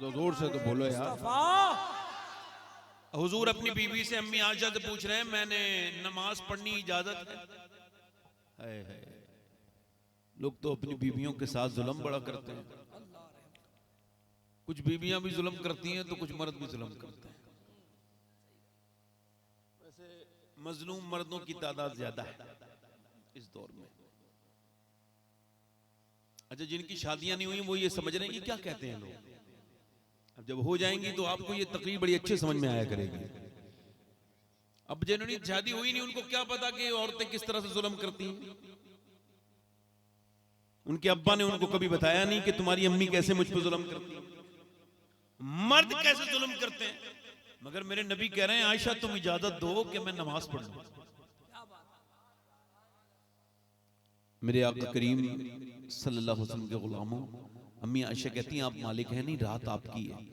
जोर से तो बोलो यार। हुजूर अपनी बीवी से अम्मी आयशा से पूछ रहे हैं, मैंने नमाज पढ़नी इजाजत है? है। लोग तो अपनी बीवियों के साथ जुल्म बड़ा करते हैं। कुछ बीवियां भी जुल्म करती हैं तो कुछ मर्द भी जुल्म करते हैं। वैसे मजलूम मर्दों की तादाद ज्यादा है इस दौर में। अच्छा, जिनकी शादियां नहीं हुई वो ये समझ रहे हैं कि क्या कहते हैं लोग। अब जब हो जाएंगी तो आपको ये तकरीर बड़ी अच्छे समझ में आया करेगी। अब जिन्होंने शादी हुई नहीं उनको क्या पता कि औरतें किस तरह से जुल्म करती हैं। उनके अब्बा ने उनको कभी बताया नहीं कि तुम्हारी अम्मी कैसे मुझ पर जुल्म करती है, मर्द कैसे जुल्म करते हैं। मगर मेरे नबी कह रहे हैं, आयशा तुम इजाजत दो कि मैं नमाज पढ़ लूं। मेरे आका करीम सल्लल्लाहु अलैहि वसल्लम के गुलामों, अम्मी आयशा कहती हैं, आप मालिक हैं नहीं, रात आपकी है,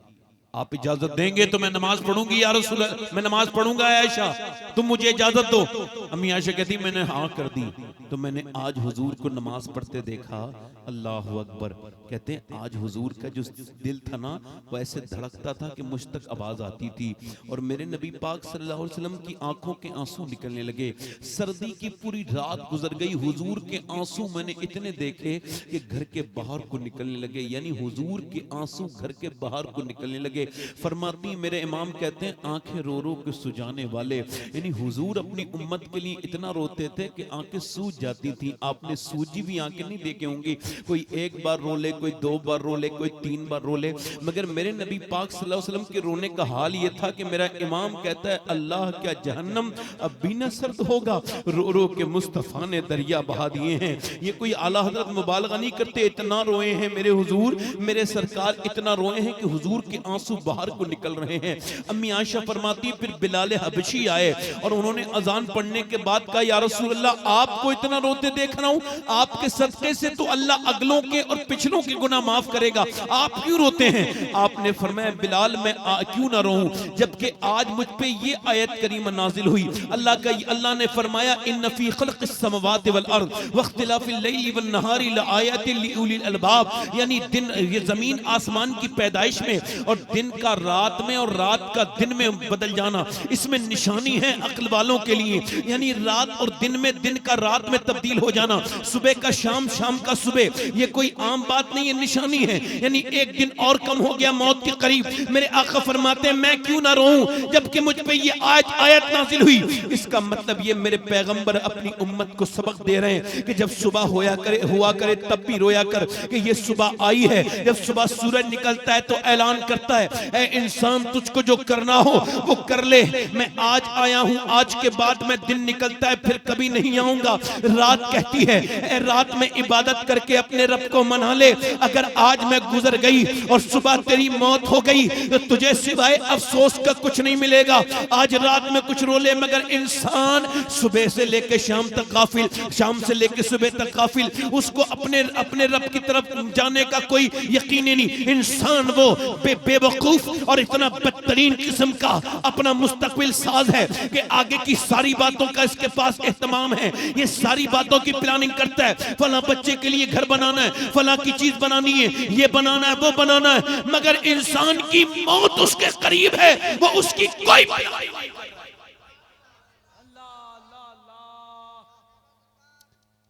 आप इजाजत देंगे तो मैं नमाज पढ़ूंगी या रसूल, मैं नमाज पढ़ूंगा आयशा, तुम मुझे इजाजत दो। अम्मी आयशा कहती मैंने हाँ कर दी। तो मैंने आज हुजूर को नमाज पढ़ते देखा। अल्लाह अकबर। कहते हैं आज हुजूर का जो दिल था ना वो ऐसे धड़कता था कि मुझ तक आवाज आती थी। और मेरे नबी पाक सल्लल्लाहु अलैहि वसल्लम की आंखों के आंसू निकलने लगे। सर्दी की पूरी रात गुजर गई, हुजूर के आंसू मैंने इतने देखे कि घर के बाहर को निकलने लगे, यानी हुजूर के आंसू घर के बाहर को निकलने लगे। फरमाती मेरे इमाम कहते हैं आंखें रो रो के सुजाने वाले, यानी हुजूर अपनी उम्मत के लिए इतना रोते थे कि आंखें सूज जाती थी। आपने सूजी भी आंखें नहीं देखे होंगी, कोई एक बार रो ले, कोई दो बार रो ले, कोई तीन बार रो ले। मगर मेरे नबी पाक सल्लल्लाहु अलैहि वसल्लम के रोने का हाल ये था कि मेरा इमाम कहता है अल्लाह क्या जहन्नम अब भी न सर्द होगा, रो रो के मुस्तफा ने दरिया बहा दिए हैं। ये कोई आला हजरत मुबालगा नहीं करते, इतना रोए हैं मेरे हुजूर, मेरे सरकार इतना रोए हैं कि हुजूर के आंसू बाहर को निकल रहे हैं। अम्मी आयशा फरमाती फिर बिलाल हबशी आए और उन्होंने अजान पढ़ने के बाद कहा या रसूल अल्लाह आपको इतना रोते देख रहा हूं, आपके सदके से तो अल्लाह अगलों के और पिछलों के गुनाह माफ करेगा, आप क्यों रोते हैं? आपने फरमाया बिलाल मैं क्यों ना रोऊं, जबकि आज मुझ पे ये आयत करीमा नाजिल हुई। अल्लाह ने फरमाया इन्न फी खल्क़िस समावाति वल अर्द वख्तिलाफिल लैली वन नहारी लआयातिन लिउलिल अलबाब, यानी दिन ये जमीन आसमान की पैदाइश में और दिन का रात में और रात का दिन में बदल जाना, इसमें निशानी है अक्ल वालों के लिए। यानी रात और दिन में, दिन का रात में तब्दील हो जाना, सुबह का शाम, शाम का सुबह, ये कोई आम बात नहीं है, निशानी है। यानी एक दिन और कम हो गया मौत के करीब। मेरे आका फरमाते हैं मैं क्यों ना रोऊं जबकि मुझ पे ये आयत नाजिल हुई। इसका मतलब ये मेरे पैगंबर अपनी उम्मत को सबक दे रहे हैं कि जब सुबह हुआ करे तब भी रोया कर कि ये सुबह आई है। जब सुबह सूरज निकलता है तो ऐलान करता है ऐ इंसान तुझको जो करना हो वो कर ले, मैं आज आया हूं, आज के बाद मैं दिन निकलता है फिर कभी नहीं आऊंगा। रात कहती है ऐ रात में इबादत करके अपने रब को मना ले, अगर आज मैं गुजर गई और सुबह तेरी मौत हो गई तो तुझे सिवाय अफसोस का कुछ नहीं मिलेगा। आज रात में कुछ रो ले, मगर इंसान सुबह से लेकर शाम तक गाफिल, शाम से लेकर सुबह तक गाफिल, उसको अपने रब की तरफ जाने का कोई यकीन ही नहीं। इंसान वो बेवकूफ और इतना बदतरीन किस्म का अपना मुस्तकबिल साज है कि आगे की सारी बातों का इसके पास एहतमाम है, ये सारी बातों की प्लानिंग करता है। फला बच्चे के लिए घर बनाना है, फला की चीज बनानी है, ये बनाना है, वो बनाना है, मगर इंसान की मौत उसके करीब है, वो उसकी कोई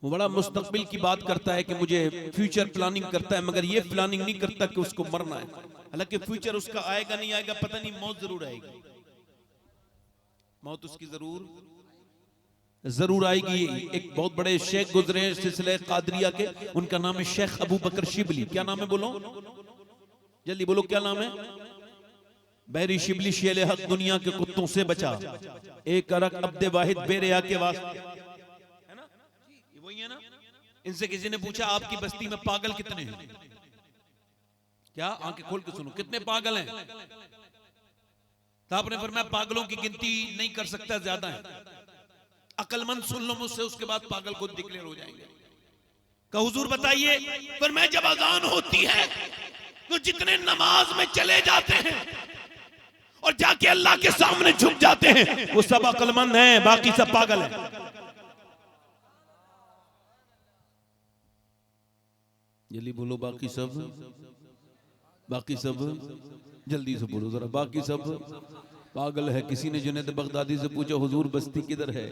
वो बड़ा मुस्तकबिल की बात करता है कि मुझे फ्यूचर प्लानिंग करता है, मगर ये प्लानिंग नहीं करता कि उसको मरना है। हालांकि फ्यूचर उसका आएगा नहीं आएगा पता नहीं, मौत जरूर आएगी, मौत उसकी जरूर आएगी। एक बहुत बड़े शेख गुजरे हैं सिलसिले कादरिया के, उनका नाम है शेख अबू बकर शिबली। क्या नाम है बोलो जल्दी बोलो, क्या नाम है? बहरी शिबली शेले हक दुनिया के कुत्तों से बचा, एक अरक अब्दे वाहिद बेरिया के वास्ते, है ना? ये वही है ना? इनसे किसी ने पूछा आपकी बस्ती में पागल कितने हैं? क्या आंखें खोल के सुनो, कितने पागल हैं? तो आपने फरमाया पागलों की गिनती नहीं कर सकता, ज्यादा है। अकलमंद सुन लो मुझसे, उसके बाद पागल खुद डिक्लेयर हो जाएंगे। का हुजूर बताइए, पर मैं जब अजान होती है तो जितने नमाज में चले जाते हैं और जाके अल्लाह के सामने झुक जाते हैं वो सब अकलमंद हैं, बाकी सब पागल हैं। जल्दी बोलो, बाकी सब बाकी सब जल्दी से बोलो जरा, बाकी सब पागल है। किसी ने जुनैद बगदादी से पूछा, हुजूर बस्ती किधर है,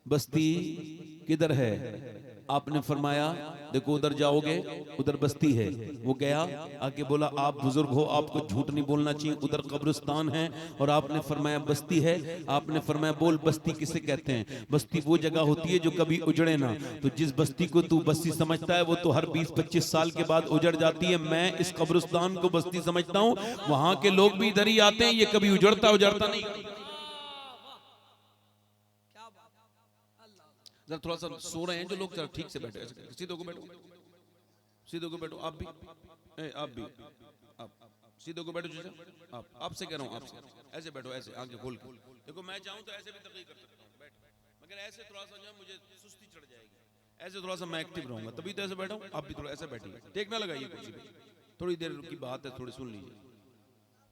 बस्ती किधर है? आपने फरमाया देखो उधर जाओगे उधर बस्ती है। वो गया, आके बोला आप बुजुर्ग हो, आपको झूठ नहीं बोलना चाहिए, उधर कब्रिस्तान है। और आपने फरमाया बस्ती है। आपने फरमाया बोल बस्ती किसे कहते हैं? बस्ती वो जगह होती है जो कभी उजड़े ना। तो जिस बस्ती को तू बस्ती समझता है वो तो हर 20-25 साल के बाद उजड़ जाती है। मैं इस कब्रिस्तान को बस्ती समझता हूँ, वहां के लोग भी इधर ही आते हैं, ये कभी उजड़ता नहीं। जरा थोड़ा सा सो रहे हैं जो लोग, जरा ठीक से बैठो, सीधे को बैठो, सीधे को बैठो। आप भी आप सीधे को बैठो जीजा। आपसे कह रहा हूँ, आपसे ऐसे बैठो, ऐसे आंखें खोल के। देखो मैं चाहूँ तो ऐसे भी तकलीफ कर सकता हूँ, बैठ, मगर ऐसे थोड़ा सा जो है मुझे सुस्ती चढ़ जाएगी, ऐसे थोड़ा सा मैं एक्टिव रहूंगा, तभी तो ऐसे बैठा हूँ। आप भी थोड़ा ऐसे बैठिए, टेक ना लगाइए कुर्सी पे, थोड़ी देर की बात है, थोड़ी सुन लीजिए।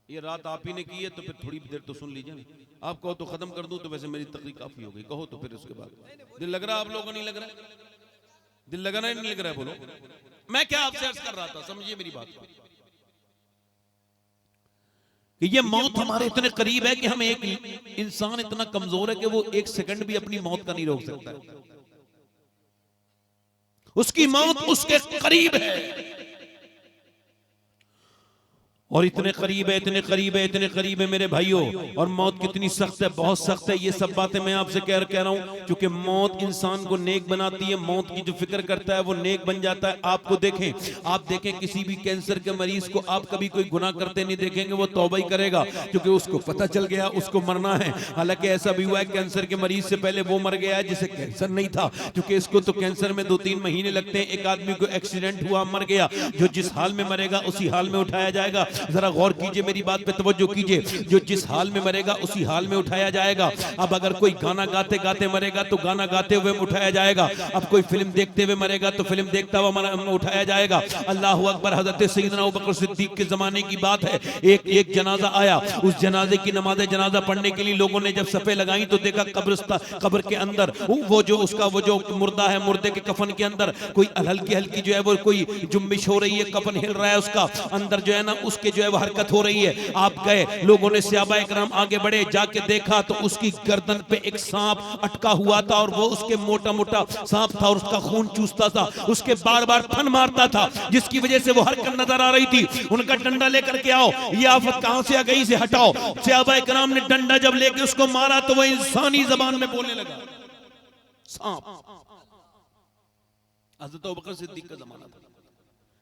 ये रात आप ही ने की है तो फिर थोड़ी देर तो सुन लीजिए। आप कहो तो खत्म कर दूं तो वैसे मेरी तकलीफ काफी हो गई, कहो तो फिर उसके बाद दिल लग रहा है आप लोगों को? नहीं लग रहा है? दिल लगा नहीं लग रहा है? बोलो। मैं क्या आपसे अर्ज कर रहा था, समझिए मेरी बात को, कि ये मौत हमारे इतने करीब है कि हम एक इंसान इतना कमजोर है कि वो 1 सेकंड भी अपनी मौत का नहीं रोक सकता। उसकी मौत उसके करीब है, और इतने करीब है, इतने करीब है, इतने करीब है मेरे भाइयों। और मौत कितनी सख्त है, बहुत सख्त है। ये सब बातें मैं आपसे कह रहा हूं क्योंकि मौत इंसान को नेक बनाती है। मौत की जो फिक्र करता है वो नेक बन जाता है। आपको देखें, आप देखें किसी भी कैंसर के मरीज को आप कभी कोई गुनाह करते नहीं देखेंगे, वो तौबा ही करेगा क्योंकि उसको पता चल गया उसको मरना है। हालांकि ऐसा भी हुआ है कैंसर के मरीज से पहले वो मर गया है जिसे कैंसर नहीं था, क्योंकि इसको तो कैंसर में 2-3 महीने लगते हैं। एक आदमी को एक्सीडेंट हुआ, मर गया, जो जिस हाल में मरेगा उसी हाल में उठाया जाएगा। जरा गौर कीजिए, मेरी बात पे तवज्जो कीजिए, जो जिस हाल में मरेगा उसी हाल में उठाया जाएगा। अब अगर कोई गाना गाते गाते मरेगा तो गाना गाते हुए उठाया जाएगा। अब कोई फिल्म देखते हुए मरेगा तो फिल्म देखता हुआ उठाया जाएगा। अल्लाह अकबर। हजरत सैयदना अबू बकर सिद्दीक के जमाने की बात है, एक जनाजा आया। उस जनाजे की नमाज जनाजा पढ़ने के लिए लोगों ने जब सफे लगाई तो देखा कब्र के अंदर वो जो मुर्दा है, मुर्दे के कफन के अंदर कोई हल्की हल्की जो है वो कोई जुम्बिश हो रही है, कफन हिल रहा है, उसका अंदर जो है ना उसके जो है वो हरकत हो रही है। आप गए, लोगों ने सहाबा इकराम आगे बढ़े, जाके देखा तो उसकी गर्दन पे एक सांप अटका हुआ था, और वो उसके मोटा मोटा सांप था और उसका खून चूसता था, उसके बार बार फन मारता था, जिसकी वजह से वो हरकत नजर आ रही थी। उनका डंडा लेकर के आओ, ये आफत कहां से आ गई, इसे हटाओ। सहाबा इकराम ने डंडा जब लेके उसको मारा तो वो इंसानी जबान में बोलने लगा, सांप। हज़रत अबू बकर सिद्दीक का जमाना था।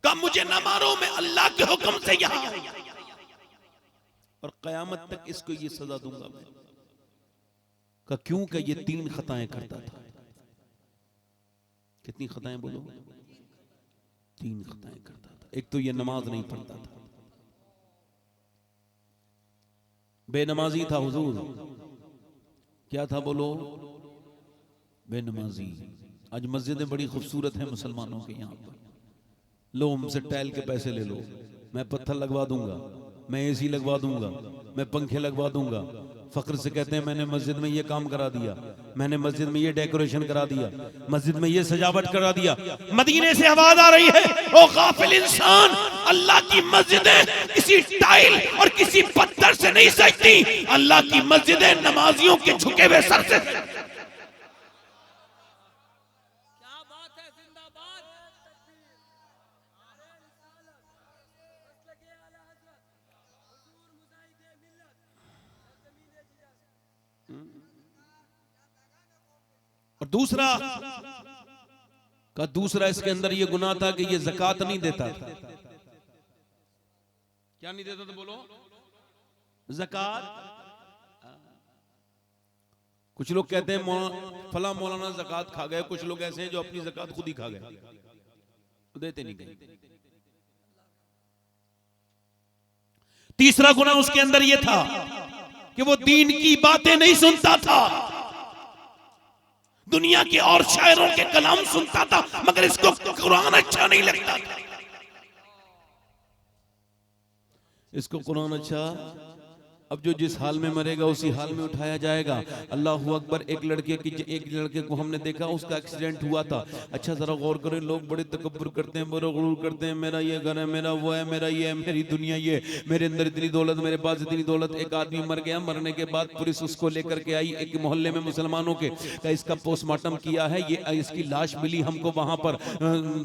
कहा मुझे ना मारो, मैं अल्लाह के हुक्म से यहां और कयामत तक इसको ये सजा दूंगा मैं। कहा क्यों? का ये 3 खताएं करता था। कितनी खताएं बोलो? 3 खताएं करता था। एक तो ये नमाज नहीं पढ़ता था, बेनमाजी था हुजूर। क्या था बोलो? बेनमाजी। आज मस्जिदें बड़ी खूबसूरत हैं मुसलमानों के यहाँ पर, लो हमसे टाइल के पैसे ले लो, मैं पत्थर लगवा दूंगा, मैं एसी लगवा दूंगा, मैं पंखे लगवा दूंगा। फख्र से कहते हैं मैंने मस्जिद में ये काम करा दिया, मैंने मस्जिद में ये डेकोरेशन करा दिया, मस्जिद में ये सजावट करा दिया। मदीने से आवाज आ रही है, ओ गाफिल इंसान, अल्लाह की मस्जिदें किसी टाइल और किसी पत्थर से नहीं सजती, अल्लाह की मस्जिदें नमाजियों के झुके हुए सर से। और दूसरा इसके अंदर ये गुनाह था कि ये ज़कात नहीं देता था। क्या नहीं देता था बोलो? ज़कात। कुछ लोग कहते हैं फला मौलाना ज़कात खा गए, कुछ लोग ऐसे हैं जो अपनी ज़कात खुद ही खा गए, तो देते नहीं गए। तीसरा गुनाह उसके अंदर ये था कि वो दीन की बातें नहीं सुनता था, दुनिया के और शायरों के कलाम सुनता था, मगर इसको कुरान अच्छा नहीं लगता था। इसको कुरान अच्छा अब जो जिस हाल में मरेगा उसी हाल में उठाया जाएगा। अल्लाहू अकबर। एक लड़के को हमने देखा, उसका एक्सीडेंट हुआ था। अच्छा जरा गौर करें, लोग बड़े तकब्बुर करते हैं, बड़े गुरूर करते हैं, मेरा ये घर है, मेरा वो है, मेरा ये है, मेरी दुनिया ये, मेरे अंदर इतनी दौलत, मेरे पास इतनी दौलत। एक आदमी मर गया, मरने के बाद पुलिस उसको लेकर के आई एक मोहल्ले में मुसलमानों के, इसका पोस्टमार्टम किया है, ये इसकी लाश मिली हमको वहां पर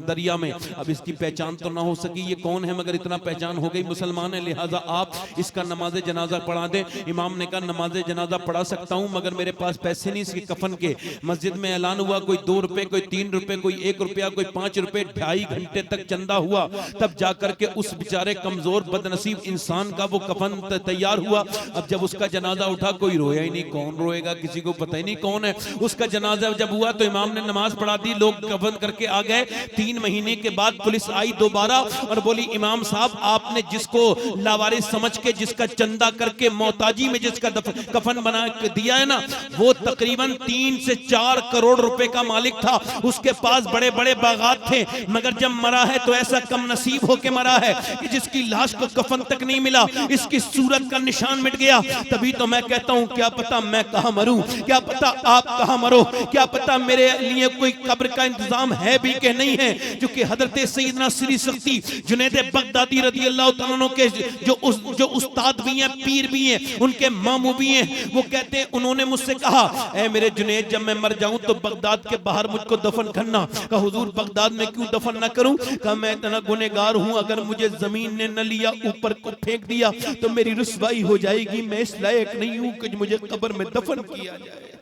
दरिया में। अब इसकी पहचान तो ना हो सकी ये कौन है, मगर इतना पहचान हो गई मुसलमान है, लिहाजा आप इसका नमाज जनाजा पढ़ा दे। इमाम ने कहा नमाज जनाजा पढ़ा सकता हूं, मगर मेरे पास पैसे नहीं इसके कफन के। मस्जिद में ऐलान हुआ, कोई 2 रुपए, कोई 3 रुपए, कोई 1 रुपया, कोई 5 रुपए, 2.5 घंटे तक चंदा हुआ, तब जाकर के उस बेचारे कमजोर बदनसीब इंसान का वो कफन तैयार हुआ। अब जब उसका जनाजा उठा, कोई रोया ही नहीं। कौन रोएगा, किसी को पता ही नहीं कौन है। उसका जनाजा जब हुआ तो इमाम ने नमाज पढ़ा दी, लोग कफन करके आ गए। 3 महीने के बाद पुलिस आई दोबारा और बोली इमाम साहब आपने जिसको लावारिस समझ के, जिसका चंदा करके मोहताजी में जिसका कफन बना दिया है ना, वो तकरीबन 3 से 4 करोड़ रुपए का मालिक था। उसके पास बड़े बड़े बागात थे, मगर जब मरा है तो ऐसा कम नसीब होके मरा है कि जिसकी लाश को कफन तक नहीं मिला, इसकी सूरत का निशान मिट गया। तभी तो मैं कहता हूं क्या पता मैं कहां मरूं, क्या पता आप कहां मरो, क्या पता मेरे लिए कोई कब्र का इंतजाम है भी कि नहीं है। क्योंकि हजरत सैयदना श्री सख्ती जुनैद बगदादी रज़ी अल्लाह तआला अन्हु के जो उस्ताद भी हैं, पीर भी हैं, उनके मामू भी हैं, वो कहते हैं उन्होंने मुझसे कहा ऐ मेरे जुनैद जब मैं मर जाऊं तो बगदाद के बाहर मुझको दफन करना। कहा हुजूर बगदाद में क्यों दफन ना करूं? कहा मैं इतना गुनहगार हूं, अगर मुझे जमीन ने न लिया, ऊपर को फेंक दिया तो मेरी रुसवाई हो जाएगी। मैं इस लायक नहीं हूं कि मुझे कब्र में दफन किया जाए,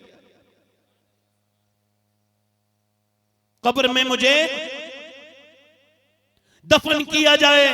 कब्र में मुझे दफन किया जाए।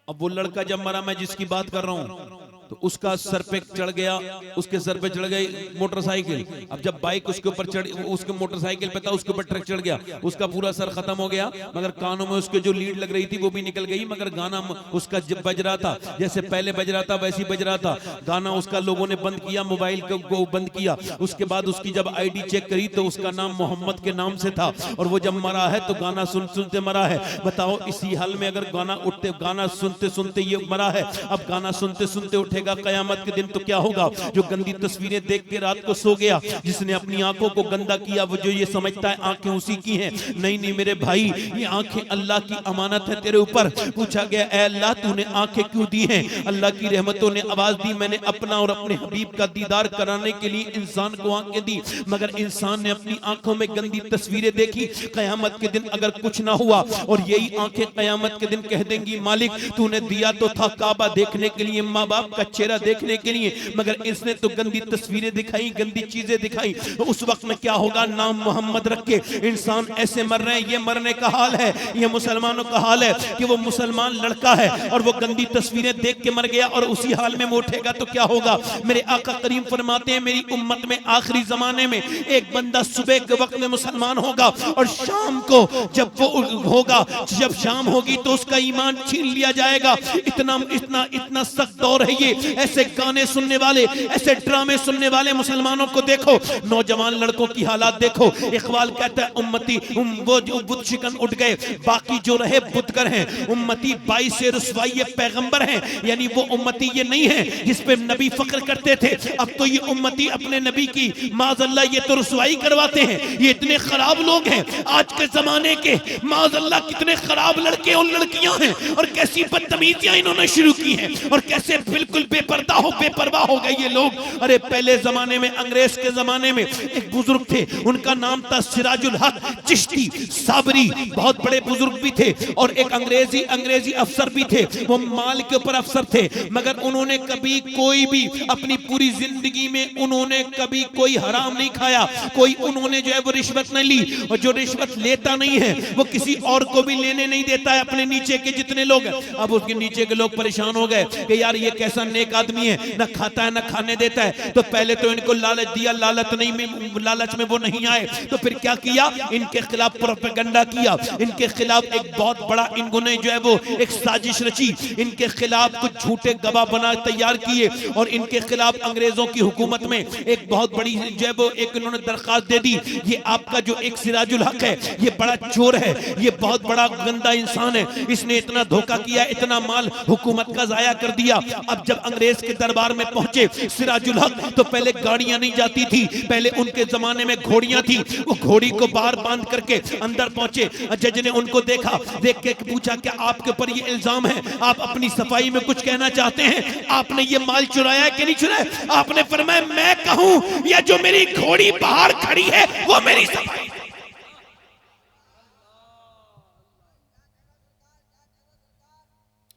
अब वो लड़का जब मरा, मैं जिसकी बात कर रहा हूं, तो उसका सर पे चढ़ गया, उसके सर पे चढ़ गई मोटरसाइकिल। अब जब बाइक उसके ऊपर चढ़, उसके मोटरसाइकिल पे था, उसके ऊपर ट्रक चढ़ गया, उसका पूरा सर खत्म हो गया, मगर कानों में उसके जो लीड लग रही थी वो भी निकल गई। मगर गाना उसका जब बज रहा था, जैसे पहले बज रहा था वैसे बज रहा था गाना। उसका लोगों ने बंद किया, मोबाइल को बंद किया। उसके बाद उसकी जब आईडी चेक करी तो उसका नाम मोहम्मद के नाम से था, और वो जब मरा है तो गाना सुनते मरा है। बताओ इसी हाल में अगर गाना सुनते सुनते ये मरा है, अब गाना सुनते सुनते उठे कयामत के दिन तो क्या होगा? जो गंदी तस्वीरें देख के रात को सो गया, जिसने अपनी आंखों को गंदा किया, वो जो ये समझता है आंखें उसी की हैं। नहीं नहीं मेरे भाई, ये आंखें अल्लाह की अमानत है तेरे ऊपर। पूछा गया ऐ अल्लाह तूने आंखें क्यों दी हैं? अल्लाह की रहमतों ने आवाज दी, मैंने अपना और अपने हबीब का दीदार कराने के लिए इंसान को आंखें दी, मगर इंसान ने अपनी आंखों में गंदी तस्वीरें देखी। कयामत के दिन अगर कुछ ना हुआ और यही आंखें कयामत के दिन कह देंगी मालिक तूने दिया तो था काबा देखने के लिए, माँ बाप का चेहरा देखने के लिए, मगर इसने तो गंदी तस्वीरें दिखाई, गंदी चीजें दिखाई। तो उस वक्त में क्या होगा? नाम मोहम्मद रख के इंसान ऐसे मर रहे हैं। ये मरने का हाल है, ये मुसलमानों का हाल है कि वो मुसलमान लड़का है और वो गंदी तस्वीरें देख के मर गया, और उसी हाल में उठेगा तो क्या होगा? मेरे आका करीम फरमाते हैं मेरी उम्मत में आखिरी जमाने में एक बंदा सुबह के वक्त में मुसलमान होगा, और शाम को जब वो होगा, जब शाम होगी तो उसका ईमान छीन लिया जाएगा। इतना इतना इतना सख्त दौर है ये। ऐसे गाने सुनने वाले, ऐसे ड्रामे सुनने वाले मुसलमानों को देखो, नौजवान लड़कों की हालात देखो। इकबाल कहता है उम्मती वो जो बुत शिकन उठ गए, बाकी जो रहे बुतगर हैं। उम्मती 22 रुसवाई पैगंबर हैं, यानी वो उम्मती ये नहीं है जिस पे नबी फख्र करते थे। अब तो ये उम्मती अपने नबी की माज़अल्लाह ये तो रुसवाई करवाते हैं। ये इतने खराब लोग हैं आज के जमाने के, माज़अल्लाह कितने खराब लड़के और लड़कियां हैं, और कैसी बदतमीजियां इन्होंने शुरू की हैं, और कैसे बिल्कुल बेपरवाह हो गए ये लोग। अरे पहले जमाने में, अंग्रेज के जमाने में एक बुजुर्ग थे, उनका नाम था सिराजुल हक चिश्ती साबरी, बहुत बड़े बुजुर्ग भी थे, और एक अंग्रेजी अफसर भी थे। वो माल के ऊपर अफसर थे, मगर उन्होंने कभी कोई भी अपनी पूरी जिंदगी में उन्होंने कभी कोई हराम नहीं खाया, कोई उन्होंने जो है वो रिश्वत नहीं ली, और जो रिश्वत लेता नहीं है वो किसी और को भी लेने नहीं देता है। अपने नीचे के जितने लोग हैं, अब उसके नीचे के लोग परेशान हो गए कि यार ये कैसा नेक आदमी है, ना खाता है ना खाने देता है। तो पहले तो इनको लालच दिया, लालच में वो नहीं आए, तो फिर क्या किया? इनके खिलाफ प्रोपेगेंडा किया, इनके खिलाफ एक बहुत बड़ा इन्होंने जो है वो एक साजिश रची, इनके खिलाफ कुछ झूठे गवाह बना तैयार किए, और इनके खिलाफ अंग्रेजों की हुकूमत में एक बहुत बड़ी जो है वो एक इन्होंने दरखास्त दे दी, ये आपका जो एक सिराजुल हक है ये बड़ा चोर है, ये बहुत बड़ा गंदा इंसान है, इसने इतना धोखा किया, इतना माल हुकूमत का जाया कर दिया। अब जब जब अंग्रेज के दरबार में पहुंचे सिराजुल हक, तो पहले गाड़ियां नहीं जाती थी, पहले उनके जमाने में घोड़ियां थी। वो घोड़ी को बाहर बांध करके अंदर पहुंचे। जज ने उनको देखा, देख के पूछा क्या आपके ऊपर ये इल्जाम है, आप अपनी सफाई में कुछ कहना चाहते हैं, आपने ये माल चुराया है कि नहीं चुराया? आपने फरमाया मैं कहूं या जो मेरी घोड़ी बाहर खड़ी है वो मेरी सफाई।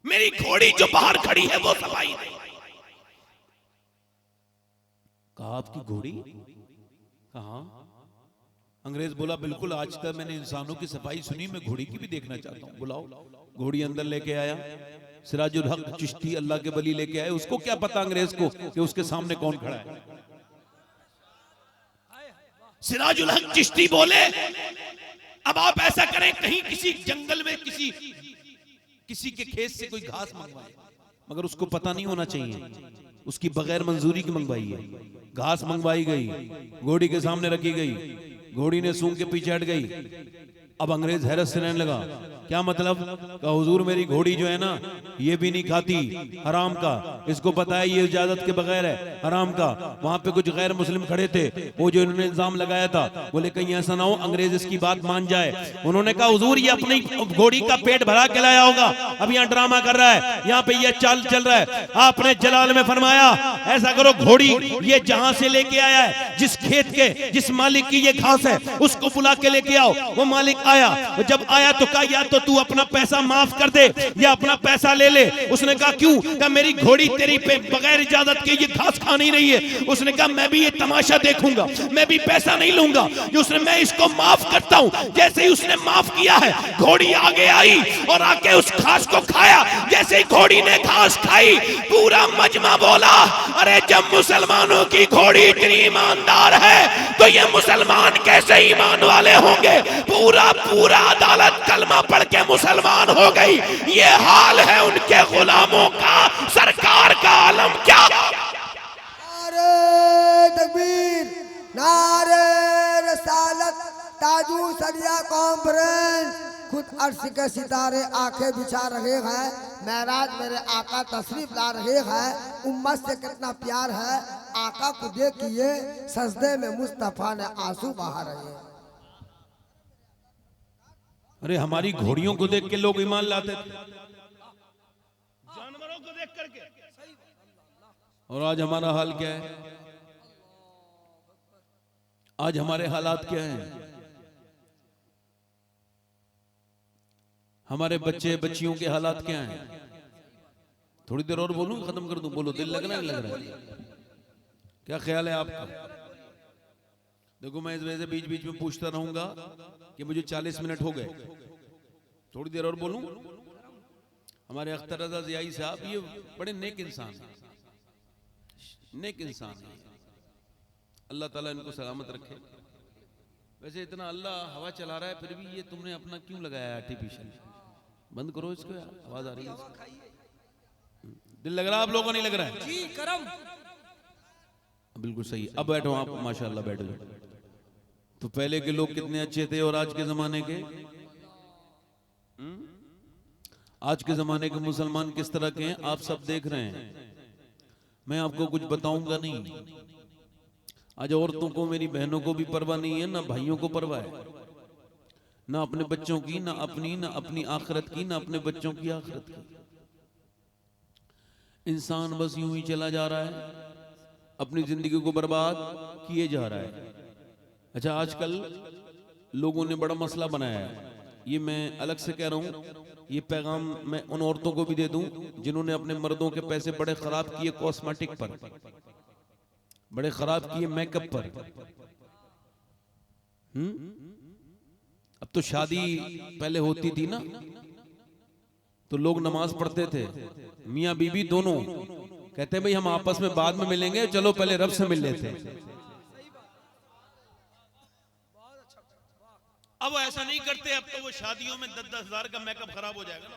मेरी घोड़ी जो बाहर खड़ी है वो सफाई नहीं। कहा आपकी घोड़ी कहां? अंग्रेज बोला बिल्कुल, आज तक मैंने इंसानों की सफाई सुनी, मैं घोड़ी की भी देखना चाहता हूं। बुलाओ। घोड़ी अंदर लेके आया। सिराजुल हक चिश्ती अल्लाह के वली लेके आए। उसको क्या पता अंग्रेज को कि उसके सामने कौन खड़ा है। सिराजुल हक चिश्ती बोले अब आप ऐसा करें, कहीं किसी जंगल में किसी के खेत से कोई घास मंगवाए, मगर उसको पता नहीं होना चाहिए, उसकी बगैर मंजूरी की मंगवाई है। घास मंगवाई गई, घोड़ी के सामने रखी गई, घोड़ी ने सूंघ के पीछे हट गई। अब अंग्रेज हैरत से रहने लगा, क्या मतलब? कहा हुजूर मेरी घोड़ी जो है ना ये भी नहीं खाती हराम का, इसको पता है ये इजाजत के बगैर है हराम का। वहां पे कुछ गैर मुस्लिम खड़े थे, वो जो इन्होंने इल्जाम लगाया था, बोले कहीं ऐसा ना हो अंग्रेज इसकी बात मान जाए। उन्होंने कहा हुजूर ये अपनी घोड़ी का पेट भरा के लाया होगा, अब यहाँ ड्रामा कर रहा है, यहाँ पे ये चाल चल रहा है। आपने जलाल में फरमाया ऐसा करो, घोड़ी ये जहां से लेके आया है, जिस खेत के जिस मालिक की ये घास है, उसको बुला के लेके आओ। वो मालिक आया, जब आया तो कहा या तो तू अपना पैसा माफ कर दे या अपना पैसा ले ले। उसने कहा क्यों? कहा मेरी घोड़ी तेरी पे बगैर इजाजत के ये घास खा नहीं रही है। उसने कहा मैं भी ये तमाशा देखूंगा, मैं भी पैसा नहीं लूंगा। उसने मैं इसको माफ करता हूं। जैसे ही उसने माफ किया है, घोड़ी आगे आई और आके उस घास को खाया। जैसे ही घोड़ी ने घास खाई, पूरा मजमा बोला अरे जब मुसलमानों की घोड़ी इतनी ईमानदार है तो ये मुसलमान कैसे ईमान वाले होंगे। पूरा अदालत कलमा पढ़ के मुसलमान हो गई। ये हाल है उनके गुलामों का, सरकार का आलम क्या। नारे तकबीर, नारे रसालत, ताजू सरिया कॉन्फ्रेंस। खुद अर्श के सितारे आंखें बिछा रहे हैं, महराज मेरे आका तशरीफ ला रहे हैं। उम्मत से कितना प्यार है, आका को देखिए सजदे में मुस्तफा ने आंसू बहा रहे हैं। अरे हमारी घोड़ियों को देख के लोग ईमान लाते थे, जानवरों को देख करके। और आज हमारा हाल क्या है? आज हमारे हालात क्या हैं? हमारे बच्चे बच्चियों के हालात क्या हैं? थोड़ी देर और बोलूं, खत्म कर दूं? बोलो, दिल लग रहा है, लग रहा है? क्या ख्याल है आपका? देखो मैं इस वजह से बीच बीच में पूछता रहूंगा कि मुझे 40 मिनट हो गए, थोड़ी देर और बोलूं। हमारे अख्तर रजा ज़ियाई साहब ये बड़े नेक इंसान हैं, नेक इंसान हैं। अल्लाह ताला इनको सलामत रखे। वैसे इतना अल्लाह हवा चला रहा है, फिर भी ये तुमने अपना क्यों लगाया आर्टिफिशियल? बंद करो इसको यार, आवाज आ रही है। दिल लग रहा है आप लोगों को? नहीं लग रहा है? जी करम। बिल्कुल सही। अब बैठो आप, माशाल्लाह बैठो। तो पहले के लोग कितने अच्छे थे और आज के जमाने के? आज के जमाने के मुसलमान किस तरह के हैं आप सब देख रहे हैं। मैं आपको कुछ बताऊंगा नहीं। आज औरतों को, मेरी बहनों को भी परवाह नहीं है, ना भाइयों को परवाह है, ना अपने बच्चों की, ना अपनी आखिरत की, ना अपने बच्चों की आखिरत की। इंसान बस यूं ही चला जा रहा है, अपनी जिंदगी को बर्बाद किए जा रहा है। अच्छा, आजकल लोगों ने बड़ा मसला बनाया है, ये मैं अलग से कह रहा हूं, ये पैगाम मैं उन औरतों को भी दे दूं जिन्होंने अपने मर्दों के पैसे बड़े खराब किए कॉस्मेटिक पर, बड़े खराब किए मेकअप पर। अब तो शादी पहले होती थी ना, तो लोग नमाज पढ़ते थे, मियां बीबी दोनों, कहते हैं भाई हम आपस में बाद में मिलेंगे, चलो पहले रब से मिल लेते हैं। अब वो ऐसा नहीं करते, अब तो वो शादियों में 10-10 हजार का मेकअप खराब हो जाएगा ना।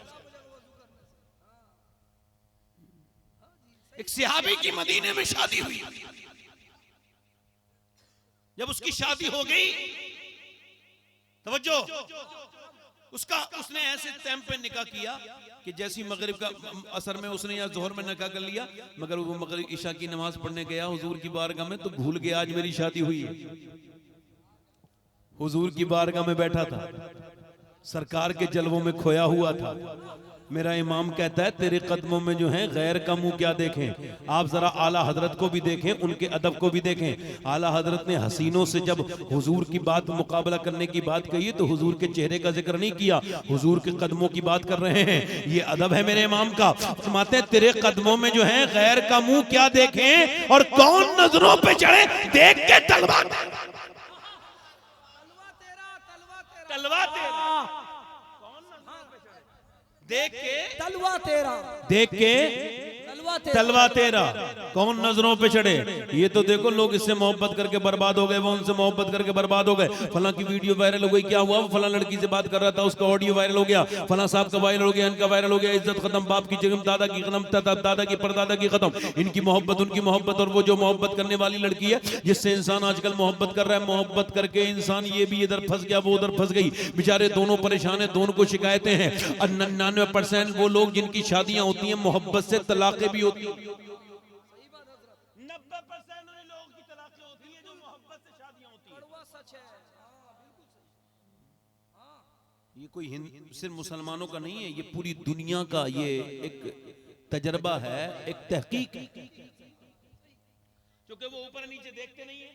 एक सहाबी की मदीने में शादी हुई, जब उसकी शादी हो गई, तवज्जो, उसने ऐसे टाइम पे निकाह किया कि जैसी मगरिब का असर में उसने या जोहर में निकाह कर लिया, मगर वो मगरिब ईशा की नमाज पढ़ने गया हुजूर की बारगाह में तो भूल गया आज मेरी शादी हुई है। हुजूर की बारगाह में बैठा था, सरकार के जलवों में खोया हुआ था। मेरा इमाम कहता है तेरे कदमों में जो है गैर का मुंह क्या देखें। आप जरा आला हजरत को भी देखें, उनके अदब को भी देखें। आला हजरत ने हसीनों से जब हुजूर की बात मुकाबला करने की बात कही तो हुजूर के चेहरे का जिक्र नहीं किया, हुजूर के कदमों की बात कर रहे हैं। ये अदब है मेरे इमाम का। फरमाते हैं तेरे कदमों में जो है गैर का मुंह क्या देखें और कौन नजरों पे चढ़े देख के तलवा देख के तलवा तेरा देख के तलवा तेरा कौन नजरों पे चढ़े। ये तो देखो लोग इससे मोहब्बत करके बर्बाद हो गए, वो उनसे मोहब्बत करके बर्बाद हो गए। फलां की वीडियो वायरल हो गई, क्या हुआ, वो फलां लड़की से बात कर रहा था उसका ऑडियो वायरल हो गया, फलां साहब का वायरल हो गया, इनका वायरल हो गया। इज्जत खत्म, बाप की जगह दादा की खत्म, दादा की परदादा की खत्म, इनकी मोहब्बत उनकी मोहब्बत। और वो जो मोहब्बत करने वाली लड़की है जिससे इंसान आजकल मोहब्बत कर रहा है, मोहब्बत करके इंसान ये भी इधर फंस गया वो उधर फंस गई, बेचारे दोनों परेशान है, दोनों को शिकायतें हैं। और 99% वो लोग जिनकी शादियां होती हैं मोहब्बत से तलाकें भी होती हैं। 90% उन लोगों की तलाकें होती हैं जो मोहब्बत से शादियां होती हैं। ये कोई सिर्फ मुसलमानों का नहीं है, ये पूरी दुनिया का ये एक तजर्बा है, एक तहकीक है। क्योंकि वो ऊपर नीचे देखते नहीं है,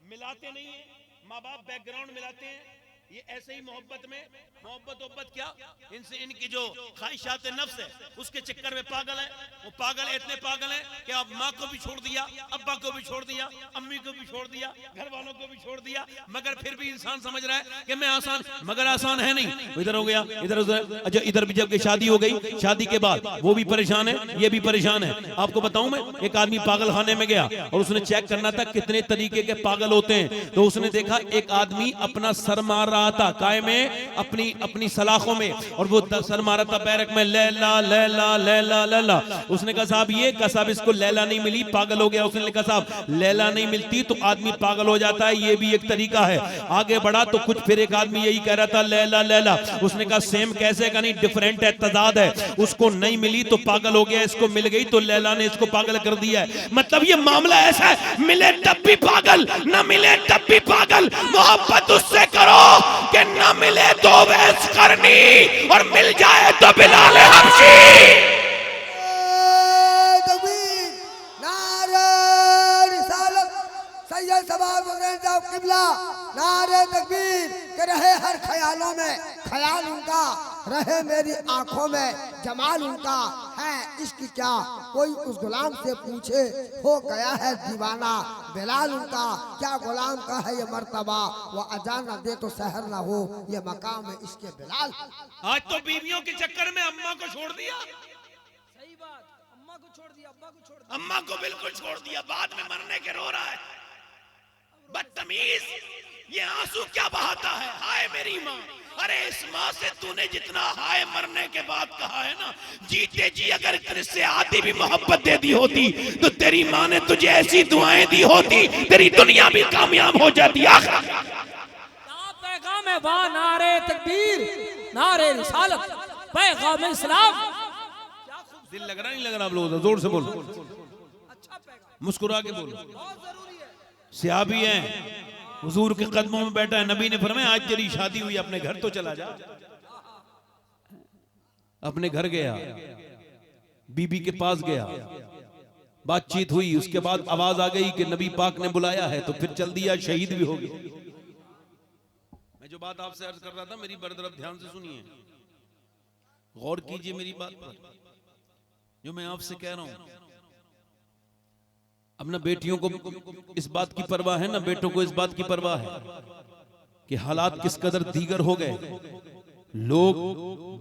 मिलाते नहीं है, माँ बाप बैकग्राउंड मिलाते हैं। ये ऐसे ही मोहब्बत में मोहब्बत क्या, इनसे इनकी जो ख्वाहिशात नफ्स है उसके चक्कर में पागल है। वो पागल इतने पागल है कि अब माँ को भी छोड़ दिया, अब्बा को भी छोड़ दिया, अम्मी को भी छोड़ दिया, घर वालों को भी छोड़ दिया, मगर फिर भी इंसान समझ रहा है कि मैं आसान, मगर आसान है नहीं। इधर हो गया, इधर उधर। अच्छा, इधर भी जब शादी हो गई, शादी के बाद वो भी परेशान है, ये भी परेशान है। आपको बताऊं मैं, एक आदमी पागल खाने में गया और उसने चेक करना था कितने तरीके के पागल होते हैं, तो उसने देखा एक आदमी अपना सर मार रहा था काय में, अपनी सलाखों में, और वो सर मारा था बैरक में, लैला लैला लैला लैला। उसने कहा साहब ये, कहा साहब इसको लैला नहीं मिली, पागल हो गया। उसने कहा साहब लैला नहीं मिलती तो आदमी पागल हो जाता है, ये भी एक तरीका है। आगे बढ़ा तो कुछ फिर एक आदमी यही कह रहा था लैला लैला। उसने कहा सेम कैसे, का नहीं डिफरेंट है, तजाद है। उसको नहीं मिली तो पागल हो गया, इसको मिल गई तो लैला ने इसको पागल कर दिया है। मतलब ये मामला ऐसा है, मिले तब भी पागल, ना मिले तब भी पागल। मोहब्बत उससे करो कि ना मिले तो वैस करनी, और मिल जाए तो बिलाल हबशी। तकबीर, नारे रिसालत, सैयद सबाब हुसैन साहब किबला, नारे तकबीर। के रहे हर ख्यालों में ख्याल उनका, रहे मेरी आंखों में जमाल उनका। है इश्क क्या कोई उस गुलाम से पूछे, हो गया है दीवाना बिलाल उनका। क्या गुलाम का है ये मर्तबा, वो अजान न दे तो सहर ना हो, ये मकाम है इसके बिलाल। आज तो बीवियों के चक्कर में अम्मा को छोड़ दिया। सही बात, अम्मा को छोड़ दिया, अब्बा को छोड़ दिया, अम्मा को बिल्कुल छोड़ दिया, बाद में मरने के रो रहा है। बदतमीज, ये आंसू क्या बहाता है, हाय मेरी माँ। अरे इस माँ से तूने जितना हाय मरने के बाद कहा है ना, जीते जी अगर तुझसे आधी भी मोहब्बत दे दी होती तो तेरी माँ ने तुझे ऐसी दुआएं दी होती, तेरी दुनिया भी कामयाब हो जाती। पैगाम है वाह, नारे तकबीर, नारे रिसालत, पैगाम इस्लाम। दिल लग रहा नहीं लग रहा आप लोगों का, जोर से बोलो, अच्छा पैगाम, मुस्कुरा के बोलो। बहुत जरूरी है। सहाबी है, हुजूर के कदमों में बैठा है, नबी ने फरमाया आज तेरी शादी हुई, अपने घर तो चला जा। अपने घर गया, बीबी के पास गया, बातचीत हुई, उसके बाद आवाज आ गई कि नबी पाक ने बुलाया है, तो फिर चल दिया, शहीद भी हो गया। मैं जो बात आपसे अर्ज कर रहा था, मेरी बरदरफ ध्यान से सुनिए, गौर कीजिए मेरी बात पर, जो मैं आपसे कह रहा हूं। अब ना बेटियों को इस बात की परवाह है, ना बेटों को इस बात की परवाह है कि हालात किस कदर दीगर हो गए, लोग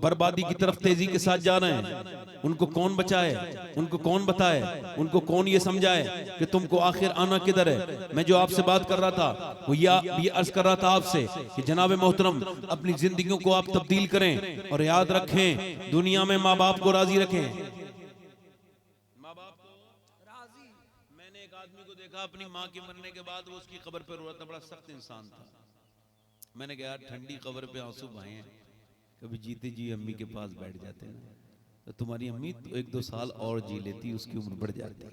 बर्बादी की तरफ तेजी के साथ जा रहे हैं। उनको कौन बचाए, उनको कौन बताए, उनको कौन ये समझाए कि तुमको आखिर आना किधर है। मैं जो आपसे बात कर रहा था वो ये अर्ज कर रहा था आपसे कि जनाब मोहतरम अपनी जिंदगियों को आप तब्दील करें और याद रखें दुनिया में माँ बाप को राजी रखें। आदमी को देखा अपनी माँ के मरने के बाद, वो उसकी कब्र पे रो रहा था, बड़ा सख्त इंसान था। मैंने कहा ठंडी कब्र पे आंसू बहाए हैं, कभी जीते जी अम्मी के पास बैठ जाते ना, तो तुम्हारी अम्मी तो 1-2 साल और जी लेती, उसकी उम्र बढ़ जाती,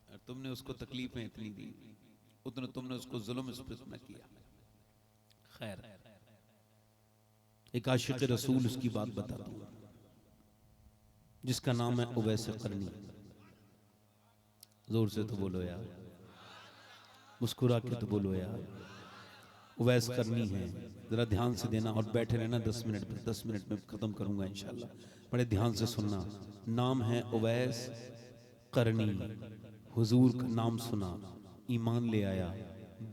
और तुमने उसको तकलीफें इतनी दी, उतना तुमने उसको जुल्म न किया। खैर, एक आशिक रसूल उसकी बात बताता हूं, जिसका नाम है उवैस करनी। जोर से तो बोलो यार, मुस्कुरा के तो बोलो यार। उवैस करनी है, जरा ध्यान से देना और बैठे रहना 10 मिनट में। 10 मिनट में खत्म करूंगा इंशाल्लाह, बड़े ध्यान से सुनना। नाम है उवैस करनी। हुजूर का नाम सुना, ईमान ले आया,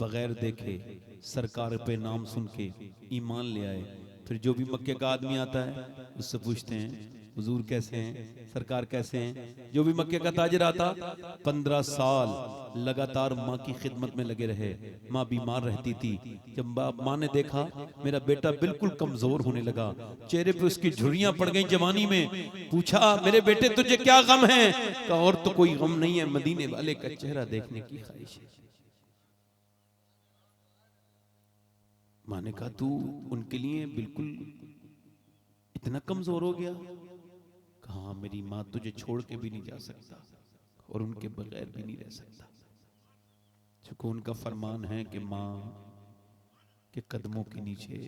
बगैर देखे सरकार पे नाम सुन के ईमान ले आए। फिर जो भी मक्के का आदमी आता है उससे पूछते हैं हुजूर कैसे हैं, सरकार कैसे हैं। जो भी मक्के का ताजिर आता, 15 साल लगातार माँ की खिदमत में लगे रहे। माँ बीमार रहती थी, जब माँ ने देखा मेरा बेटा बिल्कुल कमजोर होने लगा, चेहरे पे उसकी झुर्रियां पड़ गई जवानी में, पूछा मेरे बेटे तुझे क्या गम है? कहा और तो कोई गम नहीं है, मदीने वाले का चेहरा देखने की ख्वाहिश है। माँ ने कहा तू उनके लिए बिल्कुल इतना कमजोर हो गया? कहा मेरी माँ तुझे छोड़ के भी नहीं जा सकता और उनके बगैर भी नहीं रह सकता, क्योंकि उनका फरमान है कि माँ के कदमों के नीचे।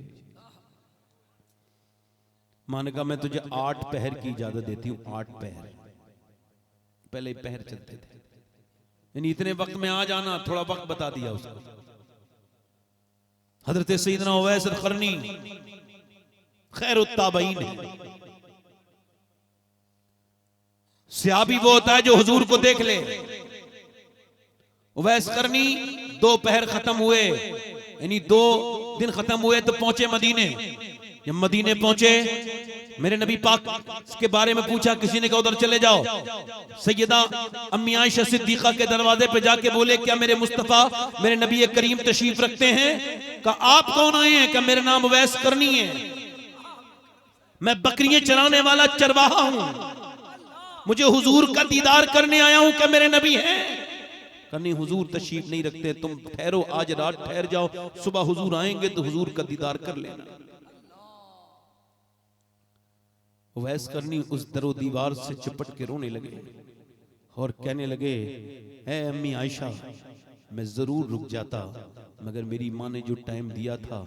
माँ ने कहा मैं तुझे 8 पहर की इजाजत देती हूँ। 8 पहर, पहले पहर चलते थे, यानी इतने वक्त में आ जाना, थोड़ा वक्त बता दिया उसको। हजरत सैयदना उवैस करनी खैरुत ताबईन है। सहाबी वो होता है जो हुजूर को देख ले। उवैस करनी 2 पहर खत्म हुए, यानी 2 दिन खत्म हुए तो पहुंचे मदीने। जब मदीने पहुंचे, मेरे नबी पाक के बारे में पूछा, किसी ने कहा उधर चले जाओ। सैयदा अम्मी आयशा सिद्दीका के दरवाजे पे जाके बोले क्या मेरे मुस्तफा मेरे नबी करीम तशरीफ रखते हैं? कहा आप कौन आए हैं? कहा मेरा नाम उवैस करनी है, मैं बकरियां चराने वाला चरवाहा हूं, मुझे हुजूर का दीदार करने आया हूं। क्या मेरे नबी हैं? नहीं हुजूर तशरीफ नहीं रखते, तुम ठहरो, आज रात ठहर जाओ, सुबह हुजूर आएंगे तो हुजूर का दीदार कर लेना। उवैस करनी उस दरो दीवार से चिपट के रोने लगे और कहने लगे ऐ अम्मी आयशा, मैं जरूर रुक जाता, मगर मेरी माँ ने जो टाइम दिया था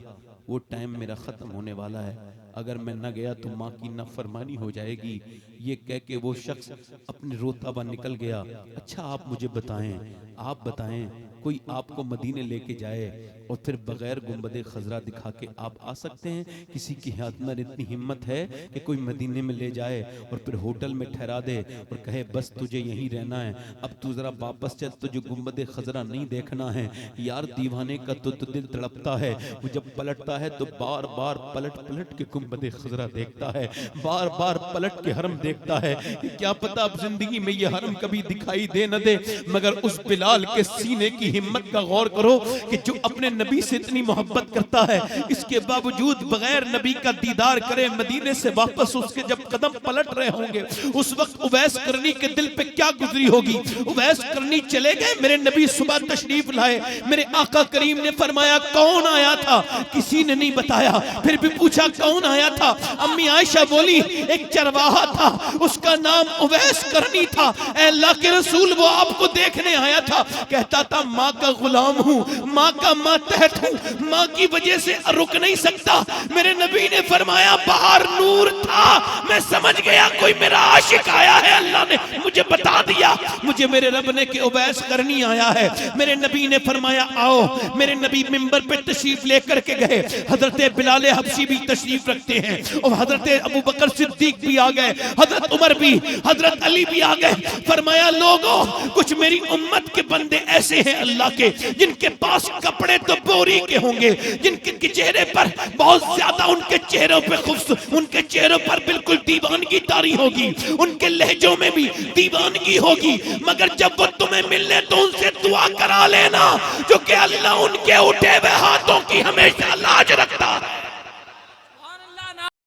वो टाइम मेरा खत्म होने वाला है, अगर मैं न गया तो माँ की नाफरमानी हो जाएगी। ये कह के वो शख्स अपने रोता हुआ निकल गया। अच्छा आप मुझे बताएं, आप बताएं कोई आपको मदीने लेके जाए और फिर बगैर गुंबदे खजरा दिखा के आप आ सकते हैं? किसी की अंदर इतनी हिम्मत है कि कोई मदीने में ले जाए और फिर होटल में ठहरा दे और कहे बस तुझे यहीं रहना है, अब तू जरा वापस चल, तुझे गुंबदे खजरा नहीं देखना है? यार दीवाने का तो दिल तड़पता है, वो जब पलटता है तो बार बार पलट पलट के गुंबदे खजरा देखता है, बार बार पलट के हरम देखता है। क्या पता अब जिंदगी में ये हरम कभी दिखाई दे न दे, मगर उस बिलाल के सीने की हिम्मत का गौर करो कि जो अपने नबी से इतनी मोहब्बत करता है, इसके बावजूद बगैर नबी का दीदार करे मदीने से वापस उसके जब कदम पलट रहे होंगे, उस वक्त उवैस करनी के दिल पे क्या गुजरी होगी। उवैस करनी चले गए, मेरे नबी सुबह तशरीफ लाए, मेरे आका करीम ने फरमाया कौन आया था? किसी ने नहीं बताया, फिर भी पूछा कौन आया था? अम्मी आयशा बोली एक चरवाहा था, उसका नाम उवैस करनी था। अल्लाह के रसूल वो आपको देखने आया था, कहता था माँ का गुलाम हूँ, माँ का मातहत हूँ, माँ की वजह से रुक नहीं सकता। मेरे नबी ने फरमाया बाहर नूर था, मैं समझ गया कोई मेरा आशिक आया है, अल्लाह ने मुझे बता दिया, मुझे मेरे रब ने कि उवैस करनी आया है। मेरे नबी ने फरमाया आओ। मेरे नबी मिंबर पे तशरीफ लेकर के गए, हजरत बिलाल हबशी भी तशरीफ रखते हैं और हजरत अबू बकर सिद्दीक भी आ गए, हजरत उमर भी, हजरत अली भी आ गए। फरमाया लोगों कुछ मेरी उम्मत के बंदे ऐसे हैं अल्लाह के, जिनके पास कपड़े तो बोरी के होंगे, जिनके चेहरे पर बहुत ज्यादा उनके चेहरों पे खूबसूरत, उनके चेहरों पर बिल्कुल दीवानगी तारी होगी, उनके लहजों में भी दीवानगी होगी, मगर जब वो तुम्हें मिलने तो उनसे दुआ करा लेना, जो कि अल्लाह उनके उठे हुए हाथों की हमेशा लाज रखता है।